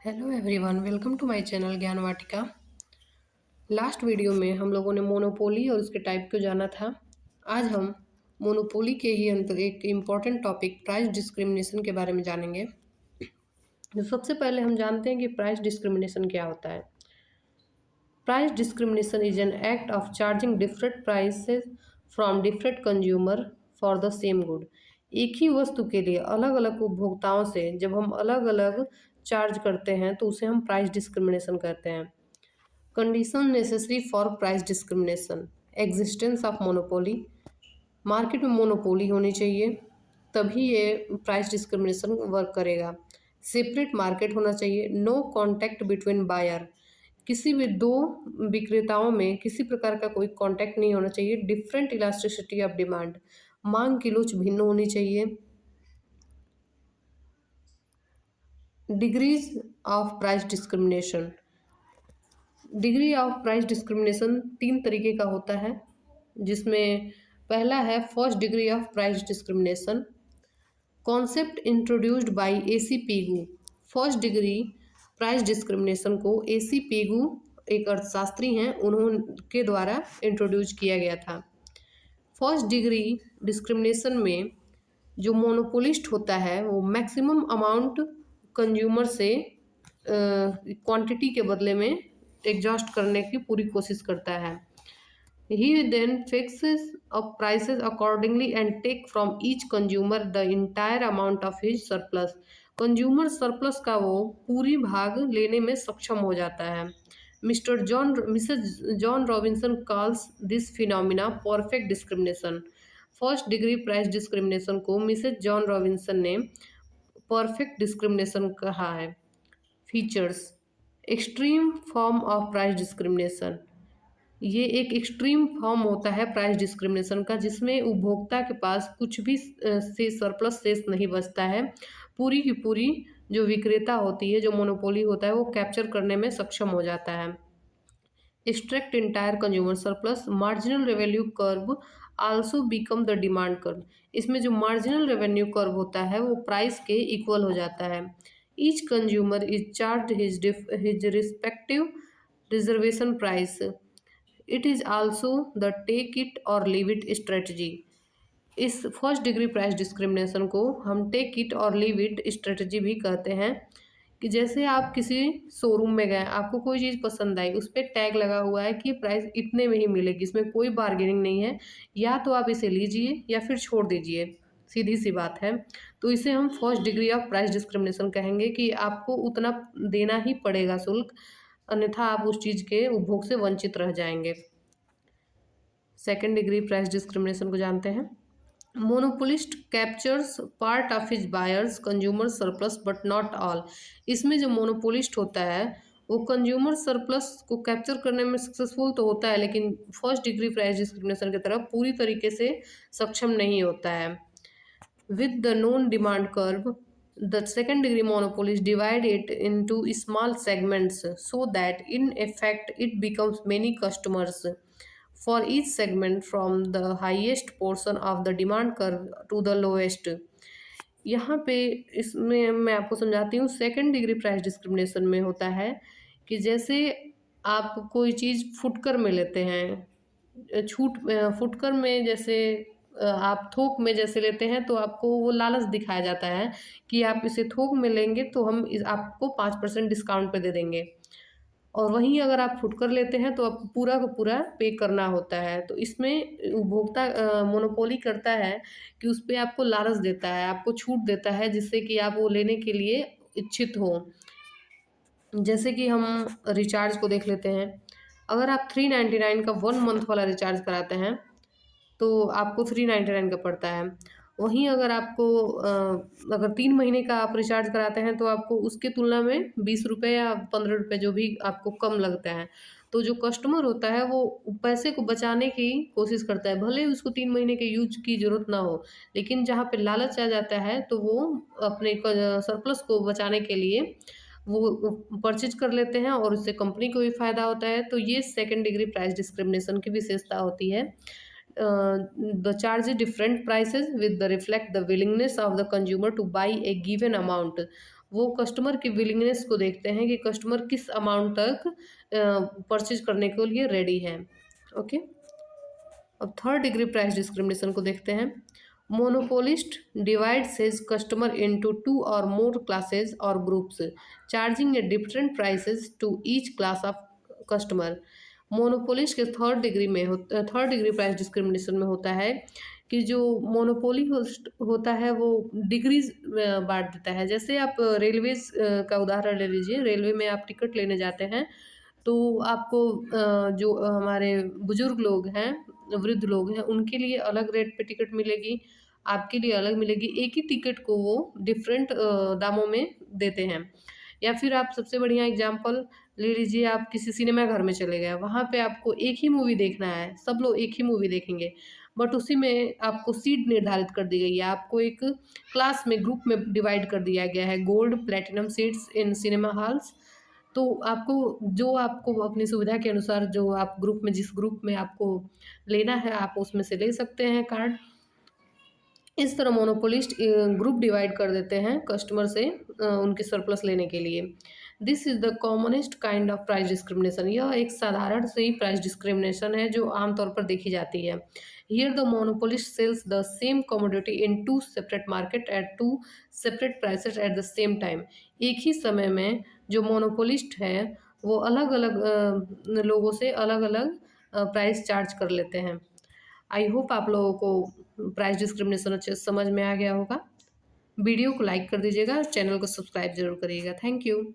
Hello everyone, welcome to my channel Gyan Vatika. Last video में हम लोगों ने मोनोपोली और उसके टाइप को जाना था। आज हम मोनोपोली के ही अंदर एक इम्पॉर्टेंट टॉपिक प्राइस डिस्क्रिमिनेशन के बारे में जानेंगे। तो सबसे पहले हम जानते हैं कि प्राइस डिस्क्रिमिनेशन क्या होता है। Price discrimination is an act of charging different prices from different consumer for the same good. एक ही वस्तु के लिए अलग अलग उपभोक्ताओं से जब हम अलग अलग चार्ज करते हैं तो उसे हम प्राइस डिस्क्रिमिनेशन कहते हैं। Condition necessary for price discrimination: existence of monopoly, market में मोनोपोली होनी चाहिए तभी ये प्राइस डिस्क्रिमिनेशन वर्क करेगा। सेपरेट मार्केट होना चाहिए। नो कॉन्टैक्ट बिटवीन बायर, किसी भी दो विक्रेताओं में किसी प्रकार का कोई कॉन्टैक्ट नहीं होना चाहिए। डिफरेंट इलास्टिसिटी ऑफ डिमांड, मांग की लोच भिन्न होनी चाहिए। Degrees of price discrimination: degree of price discrimination तीन तरीके का होता है, जिसमें पहला है first degree of price discrimination. Concept introduced by AC Pegu. First degree price discrimination को AC पेगू एक अर्थशास्त्री हैं, उन्होंने द्वारा इंट्रोड्यूस किया गया था। फर्स्ट डिग्री डिस्क्रिमिनेशन में जो मोनोपोलिस्ट होता है वो मैक्सिमम अमाउंट कंज्यूमर से क्वांटिटी के बदले में एग्जॉस्ट करने की पूरी कोशिश करता है। He then fixes up prices accordingly and take from each consumer the entire amount of his surplus. Consumer surplus का वो पूरी भाग लेने में सक्षम हो जाता है। Mrs John Robinson calls this phenomena perfect discrimination. First degree price discrimination को मिसेस जॉन रॉबिन्सन ने परफेक्ट डिस्क्रिमिनेशन कहा है। Features: extreme form of price discrimination, ये एक एक्सट्रीम फॉर्म होता है प्राइस डिस्क्रिमिनेशन का, जिसमें उपभोक्ता के पास कुछ भी से सरप्लस शेष नहीं बचता है। पूरी की पूरी जो विक्रेता होती है, जो मोनोपोली होता है, वो कैप्चर करने में सक्षम हो जाता है। Extract entire consumer surplus. Marginal revenue curve also become the demand curve. इसमें जो मार्जिनल रेवेन्यू कर्व होता है वो प्राइस के इक्वल हो जाता है। Each consumer is charge his respective reservation price. It is also the take it or leave it strategy. इस फर्स्ट डिग्री प्राइस डिस्क्रिमिनेशन को हम take it or leave it strategy भी कहते हैं। कि जैसे आप किसी शोरूम में गए, आपको कोई चीज़ पसंद आई, उस पर टैग लगा हुआ है कि प्राइस इतने में ही मिलेगी, इसमें कोई बार्गेनिंग नहीं है, या तो आप इसे लीजिए या फिर छोड़ दीजिए, सीधी सी बात है। तो इसे हम first degree of price discrimination कहेंगे कि आपको उतना देना ही पड़ेगा शुल्क, अन्यथा आप उस चीज़ के उपभोग से वंचित रह जाएंगे। सेकेंड डिग्री प्राइस डिस्क्रिमिनेशन को जानते हैं। Monopolist captures part of his buyers consumer surplus but not all. इसमें जो मोनोपोलिस्ट होता है वो कंज्यूमर सरप्लस को कैप्चर करने में सक्सेसफुल तो होता है, लेकिन फर्स्ट डिग्री प्राइस डिस्क्रिमिनेशन की तरफ पूरी तरीके से सक्षम नहीं होता है। With the known demand curve, the second degree monopolists divide it into small segments so that in effect it becomes many customers for each segment from the highest portion of the demand curve to the lowest. यहाँ पे इसमें मैं आपको समझाती हूँ। Second degree price discrimination में होता है कि जैसे आप कोई चीज़ फुटकर में लेते हैं, फुटकर में जैसे आप थोक में जैसे लेते हैं तो आपको वो लालच दिखाया जाता है कि आप इसे थोक में लेंगे तो हम आपको 5% डिस्काउंट पे दे देंगे, और वहीं अगर आप फुटकर लेते हैं तो आपको पूरा का पूरा पे करना होता है। तो इसमें उपभोक्ता मोनोपोली करता है कि उस पे आपको लालच देता है, आपको छूट देता है, जिससे कि आप वो लेने के लिए इच्छित हो। जैसे कि हम रिचार्ज को देख लेते हैं। अगर आप 399 का 1 मंथ वाला रिचार्ज कराते हैं तो आपको 399 का पड़ता है। वहीं अगर आपको अगर 3 महीने का आप रिचार्ज कराते हैं तो आपको उसकी तुलना में 20 रुपये या 15 रुपये जो भी आपको कम लगता है। तो जो कस्टमर होता है वो पैसे को बचाने की कोशिश करता है, भले ही उसको 3 महीने के यूज की ज़रूरत ना हो, लेकिन जहाँ पे लालच आ जाता है तो वो अपने सरप्लस को बचाने के लिए वो परचेज कर लेते हैं और उससे कंपनी को भी फ़ायदा होता है। तो ये सेकंड डिग्री प्राइस डिस्क्रिमिनेशन की विशेषता होती है। The charge different prices with the reflect the willingness of the consumer to buy a given amount. वो कस्टमर की विलिंगनेस को देखते हैं कि कस्टमर किस अमाउंट तक परचेज करने के लिए रेडी है। ओके, अब थर्ड डिग्री प्राइस डिस्क्रिमिनेशन को देखते हैं। Monopolist divides his customer into two or more classes or groups, charging a different prices to each class of customer. Monopolist के थर्ड डिग्री प्राइस डिस्क्रिमिनेशन में होता है कि जो मोनोपोली होता है वो डिग्रीज बांट देता है। जैसे आप रेलवेज का उदाहरण ले लीजिए। रेलवे में आप टिकट लेने जाते हैं तो आपको जो हमारे बुजुर्ग लोग हैं, वृद्ध लोग हैं, उनके लिए अलग रेट पे टिकट मिलेगी, आपके लिए अलग मिलेगी। एक ही टिकट को वो डिफरेंट दामों में देते हैं। या फिर आप सबसे बढ़िया एग्जांपल ले लीजिए, आप किसी सिनेमा घर में चले गए, वहाँ पे आपको एक ही मूवी देखना है, सब लोग एक ही मूवी देखेंगे, बट उसी में आपको सीट निर्धारित कर दी गई है, आपको एक क्लास में, ग्रुप में डिवाइड कर दिया गया है, gold platinum seats in cinema halls. तो आपको अपनी सुविधा के अनुसार जो आप ग्रुप में, जिस ग्रुप में आपको लेना है, आप उसमें से ले सकते हैं कार्ड। इस तरह मोनोपोलिस्ट ग्रुप डिवाइड कर देते हैं कस्टमर से उनके सरप्लस लेने के लिए। This is the commonest kind of price discrimination. यह एक साधारण सी प्राइस डिस्क्रिमिनेशन है जो आमतौर पर देखी जाती है। Here the monopolist sells the same commodity in two separate market at two separate prices at the same time. एक ही समय में जो मोनोपोलिस्ट है वो अलग अलग लोगों से अलग अलग प्राइस चार्ज कर लेते हैं। आई होप आप लोगों को प्राइस डिस्क्रिमिनेशन अच्छे से समझ में आ गया होगा। वीडियो को लाइक कर दीजिएगा, चैनल को सब्सक्राइब जरूर करिएगा। Thank you.